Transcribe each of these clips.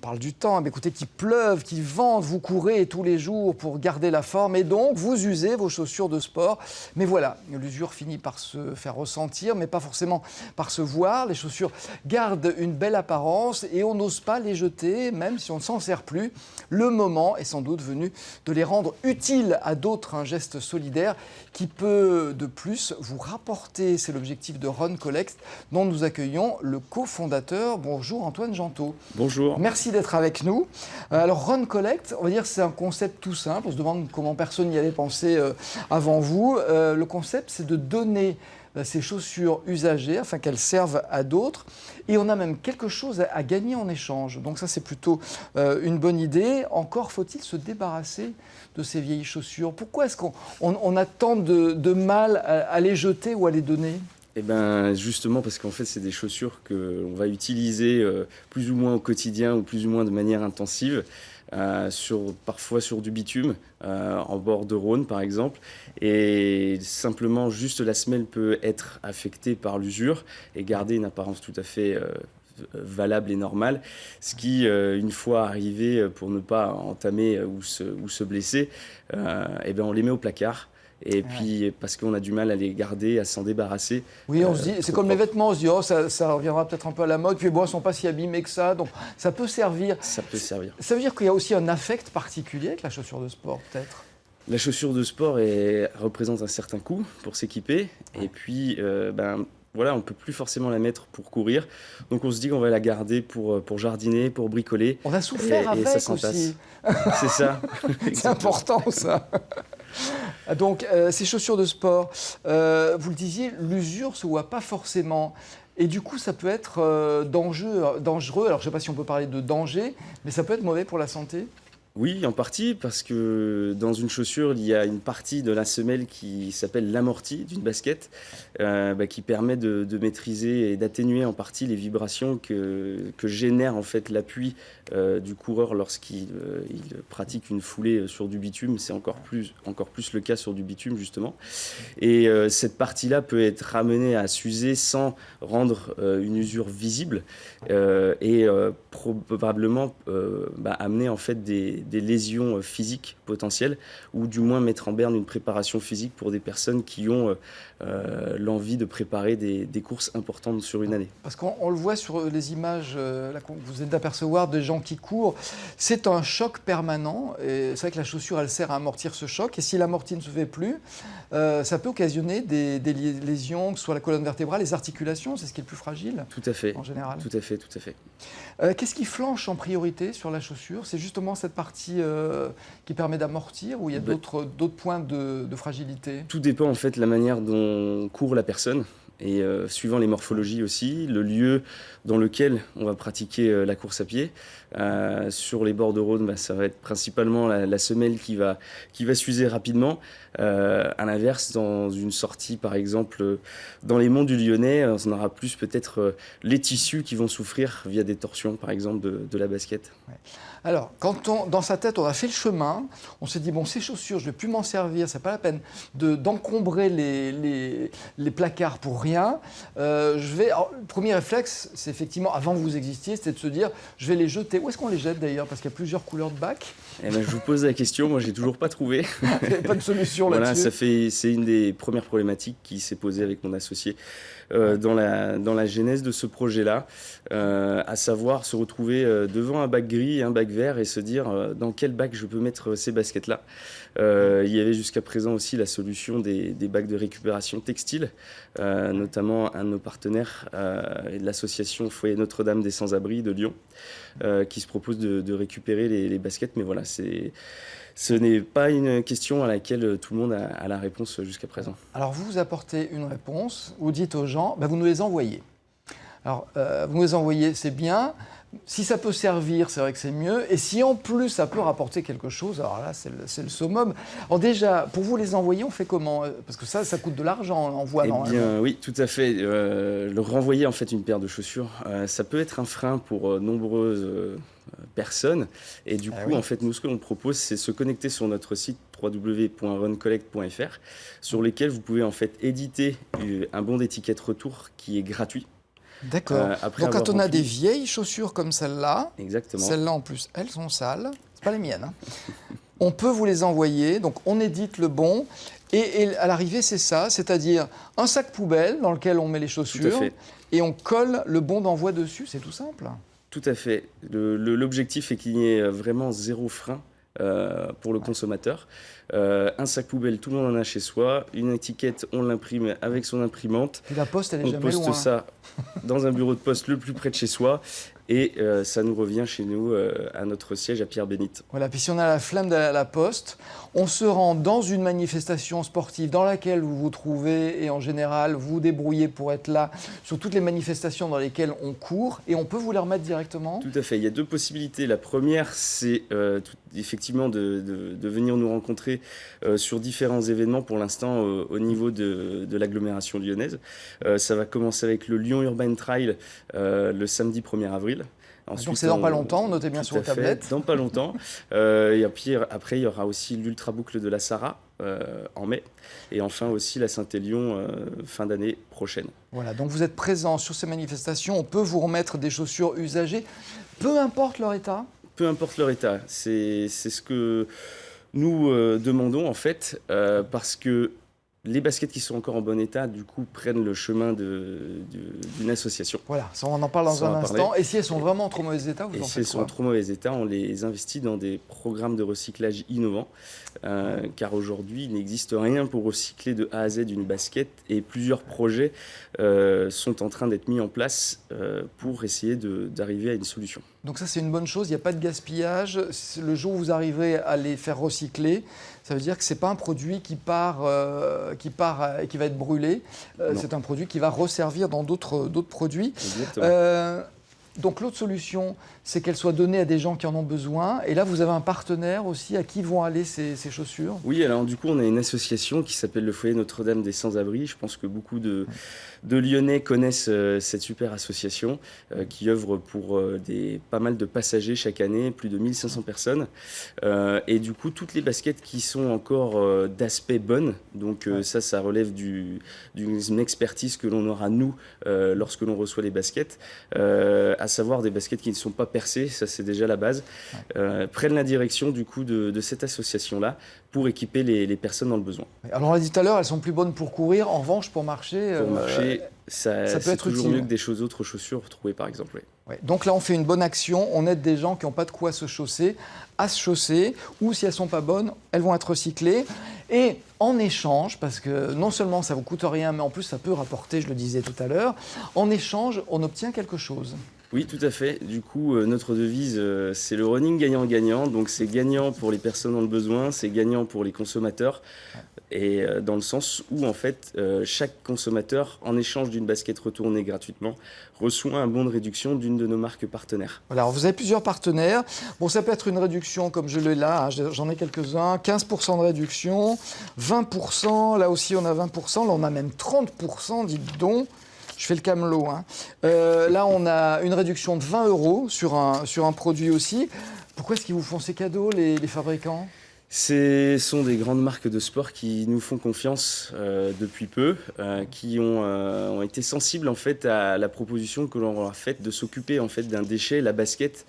parle du temps. Mais écoutez, qu'il pleuve, qu'il vente, vous courez tous les jours pour garder la forme et donc vous usez vos chaussures de sport. Mais voilà, l'usure finit par se faire ressentir, mais pas forcément par se voir. Les chaussures gardent une belle apparence et on n'ose pas les jeter, même si on ne s'en sert plus. Le moment est sans doute venu de les rendre utiles à d'autres, un geste solidaire qui peut de plus vous rapporter. C'est l'objectif de Run Collect, dont nous accueillons le cofondateur. Bonjour Antoine Gentot. Bonjour. Merci d'être avec nous. Alors Run Collect, on va dire c'est un concept tout simple. On se demande comment personne n'y avait pensé avant vous. Le concept, c'est de donner ces chaussures usagées afin qu'elles servent à d'autres. Et on a même quelque chose à gagner en échange. Donc ça, c'est plutôt une bonne idée. Encore faut-il se débarrasser de ces vieilles chaussures. Pourquoi est-ce qu'on a tant de mal à les jeter ou à les donner ? Eh bien, justement parce qu'en fait, c'est des chaussures qu'on va utiliser plus ou moins au quotidien ou plus ou moins de manière intensive, parfois sur du bitume, en bord de Rhône par exemple. Et simplement, juste la semelle peut être affectée par l'usure et garder une apparence tout à fait valable et normale. Ce qui, une fois arrivé, pour ne pas entamer ou se blesser, eh bien, on les met au placard. Et puis, parce qu'on a du mal à les garder, à s'en débarrasser. Oui, on se dit, c'est comme les vêtements, on se dit, oh, ça reviendra peut-être un peu à la mode, puis bon, ils ne sont pas si abîmés que ça, donc ça peut servir. Ça peut servir. Ça veut dire qu'il y a aussi un affect particulier avec la chaussure de sport, peut-être ? La chaussure de sport représente un certain coût pour s'équiper, et puis, voilà, on ne peut plus forcément la mettre pour courir, donc on se dit qu'on va la garder pour jardiner, pour bricoler. On a souffert avec ça aussi. C'est ça. C'est important ça. Donc, ces chaussures de sport, vous le disiez, l'usure ne se voit pas forcément. Et du coup, ça peut être dangereux. Alors, je ne sais pas si on peut parler de danger, mais ça peut être mauvais pour la santé. Oui, en partie, parce que dans une chaussure, il y a une partie de la semelle qui s'appelle l'amorti d'une basket, qui permet de maîtriser et d'atténuer en partie les vibrations que génère en fait l'appui du coureur lorsqu'il pratique une foulée sur du bitume. C'est encore plus le cas sur du bitume, justement. Et cette partie-là peut être ramenée à s'user sans rendre une usure visible et probablement amener en fait des lésions physiques potentielles, ou du moins mettre en berne une préparation physique pour des personnes qui ont l'envie de préparer des courses importantes sur une année. Parce qu'on le voit sur les images là, que vous êtes d'apercevoir des gens qui courent, c'est un choc permanent. Et c'est vrai que la chaussure, elle sert à amortir ce choc. Et si l'amorti ne se fait plus, ça peut occasionner des lésions, que ce soit la colonne vertébrale, les articulations, c'est ce qui est le plus fragile. Tout à fait. En général. Tout à fait, tout à fait. Qu'est-ce qui flanche en priorité sur la chaussure ? C'est justement cette partie qui permet d'amortir, ou il y a d'autres points de fragilité ? Tout dépend en fait de la manière dont court la personne. Et suivant les morphologies aussi, le lieu dans lequel on va pratiquer la course à pied. Sur les bords de Rhône, ça va être principalement la semelle qui va s'user rapidement. À l'inverse, dans une sortie, par exemple, dans les monts du Lyonnais, on aura plus peut-être les tissus qui vont souffrir via des torsions, par exemple, de la basket. Ouais. Alors, quand dans sa tête, on a fait le chemin, on s'est dit, bon, ces chaussures, je ne vais plus m'en servir, c'est pas la peine d'encombrer les placards pour rien. Alors, le premier réflexe, c'est effectivement, avant que vous existiez, c'était de se dire, je vais les jeter. Où est-ce qu'on les jette d'ailleurs ? Parce qu'il y a plusieurs couleurs de bacs. Eh ben, je vous pose la question, moi, j'ai toujours pas trouvé. Il n'y a pas de solution là-dessus. Voilà, c'est une des premières problématiques qui s'est posée avec mon associé dans la genèse de ce projet-là, à savoir se retrouver devant un bac gris et un bac vert et se dire dans quel bac je peux mettre ces baskets-là. Il y avait jusqu'à présent aussi la solution des bacs de récupération textile, notamment un de nos partenaires et de l'association Foyer Notre-Dame des Sans-Abri de Lyon, qui se propose de récupérer les baskets. Mais voilà, ce n'est pas une question à laquelle tout le monde a la réponse jusqu'à présent. Alors vous apportez une réponse, vous dites aux gens, vous nous les envoyez. Alors vous nous les envoyez, c'est bien. Si ça peut servir, c'est vrai que c'est mieux. Et si en plus ça peut rapporter quelque chose, alors là c'est le summum. Alors déjà, pour vous les envoyer, on fait comment ? Parce que ça coûte de l'argent, l'envoi normalement. Eh bien oui, tout à fait. Le renvoyer en fait une paire de chaussures, ça peut être un frein pour nombreuses personnes. Et du coup, en fait, nous ce que l'on propose, c'est se connecter sur notre site www.runcollect.fr, sur lequel vous pouvez en fait éditer un bon d'étiquette retour qui est gratuit. D'accord. après Donc quand avoir on a rempli- des vieilles chaussures comme celle-là, Exactement. celles-là en plus, elles sont sales, c'est pas les miennes, hein. On peut vous les envoyer, donc on édite le bon, et à l'arrivée c'est ça, c'est-à-dire un sac poubelle dans lequel on met les chaussures, fait. et on colle le bon d'envoi dessus, c'est tout simple. Tout à fait. L'objectif est qu'il y ait vraiment zéro frein pour le consommateur. Un sac poubelle, tout le monde en a chez soi. Une étiquette, on l'imprime avec son imprimante. Puis la poste, elle est On jamais poste loin. ça dans un bureau de poste le plus près de chez soi. Et ça nous revient chez nous à notre siège à Pierre-Bénite. Voilà, puis si on a la flemme d'aller à la poste, on se rend dans une manifestation sportive dans laquelle vous vous trouvez et en général vous vous débrouillez pour être là sur toutes les manifestations dans lesquelles on court et on peut vous les remettre directement. Tout à fait. Il y a deux possibilités. La première, c'est effectivement de venir nous rencontrer sur différents événements pour l'instant au niveau de l'agglomération lyonnaise. Ça va commencer avec le Lyon Urban Trail le samedi 1er avril. Ensuite, Donc c'est dans pas longtemps, notez bien tout sur vos à fait, tablettes. dans pas longtemps. Et puis, après, il y aura aussi l'ultra-boucle de la Sarah en mai. Et enfin aussi la Saint-Élion fin d'année prochaine. Voilà, donc vous êtes présent sur ces manifestations, on peut vous remettre des chaussures usagées, peu importe leur état. Peu importe leur état. C'est ce que nous demandons en fait, parce que les baskets qui sont encore en bon état, du coup, prennent le chemin d'une association. Voilà, ça, on en parle dans Ça, on un va instant. parler. Et si elles sont vraiment en trop mauvais état, vous Et en si elles faites sont quoi? en trop mauvais état, on les investit dans des programmes de recyclage innovants, car aujourd'hui, il n'existe rien pour recycler de A à Z une basket, et plusieurs projets sont en train d'être mis en place pour essayer d'arriver à une solution. Donc ça, c'est une bonne chose, il n'y a pas de gaspillage. Le jour où vous arriverez à les faire recycler, ça veut dire que ce n'est pas un produit qui part et qui va être brûlé. C'est un produit qui va resservir dans d'autres produits. Exactement. Donc l'autre solution, c'est qu'elles soient données à des gens qui en ont besoin. Et là, vous avez un partenaire aussi à qui vont aller ces chaussures. Oui, alors du coup, on a une association qui s'appelle le Foyer Notre-Dame des Sans-Abris. Je pense que beaucoup de Lyonnais connaissent cette super association qui œuvre pour pas mal de passagers chaque année, plus de 1500 personnes. Et du coup, toutes les baskets qui sont encore d'aspect bonnes, donc ça relève d'une expertise que l'on aura, nous, lorsque l'on reçoit les baskets, à savoir des baskets qui ne sont pas percées, ça c'est déjà la base, prennent la direction du coup de cette association-là pour équiper les personnes dans le besoin. Alors on l'a dit tout à l'heure, elles sont plus bonnes pour courir. En revanche, pour marcher, Pour marcher, ça peut c'est être toujours utile. mieux que des autres chaussures retrouvées par exemple. Oui. ouais. Donc là, on fait une bonne action. On aide des gens qui n'ont pas de quoi se chausser à se chausser. Ou si elles ne sont pas bonnes, elles vont être recyclées. Et en échange, parce que non seulement ça ne vous coûte rien, mais en plus ça peut rapporter, je le disais tout à l'heure, en échange, on obtient quelque chose. Oui, tout à fait. Du coup, notre devise, c'est le running gagnant-gagnant. Donc, c'est gagnant pour les personnes dans le besoin, c'est gagnant pour les consommateurs. Et dans le sens où, en fait, chaque consommateur, en échange d'une basket retournée gratuitement, reçoit un bon de réduction d'une de nos marques partenaires. Voilà, alors vous avez plusieurs partenaires. Bon, ça peut être une réduction, comme je l'ai là, hein, j'en ai quelques-uns, 15% de réduction, 20%, là aussi on a 20%, là on a même 30%, dites donc. Je fais le camelot. Hein. Là, on a une réduction de 20 € sur un produit aussi. Pourquoi est-ce qu'ils vous font ces cadeaux, les fabricants ? Ce sont des grandes marques de sport qui nous font confiance depuis peu, qui ont été sensibles en fait à la proposition que l'on leur a faite de s'occuper en fait d'un déchet, la basket,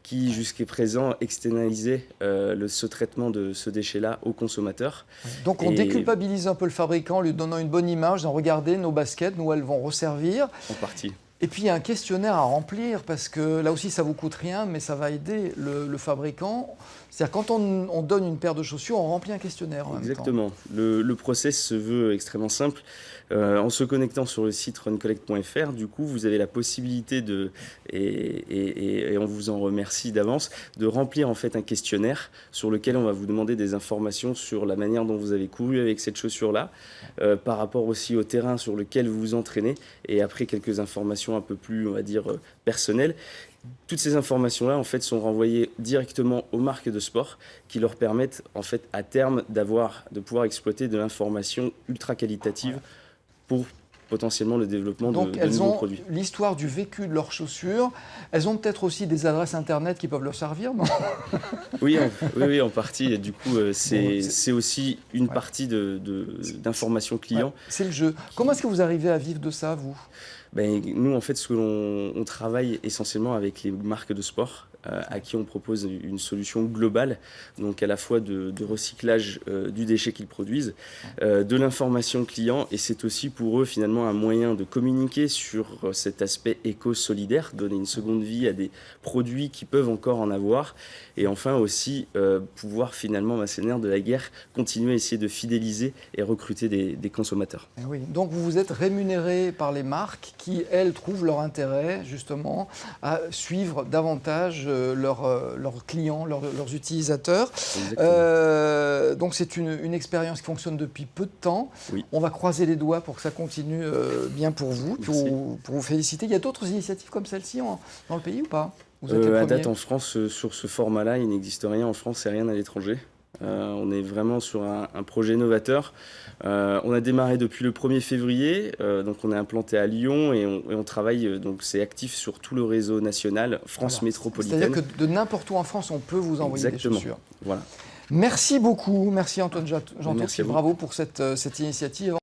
qui jusqu'à présent externalisait ce traitement de ce déchet-là aux consommateurs. Donc on déculpabilise un peu le fabricant en lui donnant une bonne image, en regardez nos baskets, nous elles vont resservir. En partie. Et puis il y a un questionnaire à remplir parce que là aussi ça vous coûte rien, mais ça va aider le fabricant. C'est-à-dire quand on donne une paire de chaussures, on remplit un questionnaire en même temps. Exactement. Le process se veut extrêmement simple. En se connectant sur le site runcollect.fr, du coup, vous avez la possibilité et on vous en remercie d'avance, de remplir en fait un questionnaire sur lequel on va vous demander des informations sur la manière dont vous avez couru avec cette chaussure-là, par rapport aussi au terrain sur lequel vous vous entraînez, et après quelques informations un peu plus, on va dire, personnelles. Toutes ces informations-là, en fait, sont renvoyées directement aux marques de sport qui leur permettent, en fait, à terme, de pouvoir exploiter de l'information ultra qualitative pour potentiellement le développement Donc de elles nouveaux ont produits. l'histoire du vécu de leurs chaussures. Elles ont peut-être aussi des adresses internet qui peuvent leur servir, non? Oui, en partie. Et du coup, c'est- c'est aussi une Ouais. partie d'information client. Ouais, c'est le jeu. Comment est-ce que vous arrivez à vivre de ça, vous? Ben, nous, en fait, on travaille essentiellement avec les marques de sport à qui on propose une solution globale, donc à la fois de recyclage du déchet qu'ils produisent, de l'information client, et c'est aussi pour eux finalement un moyen de communiquer sur cet aspect éco-solidaire, donner une seconde vie à des produits qui peuvent encore en avoir, et enfin aussi pouvoir finalement, c'est le nerf de la guerre, continuer à essayer de fidéliser et recruter des consommateurs. Eh oui. Donc vous êtes rémunéré par les marques qui, elles, trouvent leur intérêt justement à suivre davantage leurs clients, leurs utilisateurs. Exactement. Donc c'est une expérience qui fonctionne depuis peu de temps. Oui. On va croiser les doigts pour que ça continue bien pour vous, pour vous féliciter. Il y a d'autres initiatives comme celle-ci dans le pays ou pas? Vous êtes les À premiers. date en France, sur ce format-là, il n'existe rien en France et rien à l'étranger. On est vraiment sur un projet novateur. On a démarré depuis le 1er février, donc on est implanté à Lyon et on travaille, donc c'est actif sur tout le réseau national, France Voilà. métropolitaine. C'est-à-dire que de n'importe où en France, on peut vous envoyer Exactement. des chaussures. Voilà. Merci beaucoup. Merci Antoine Jantot. Merci à vous. Bravo pour cette initiative.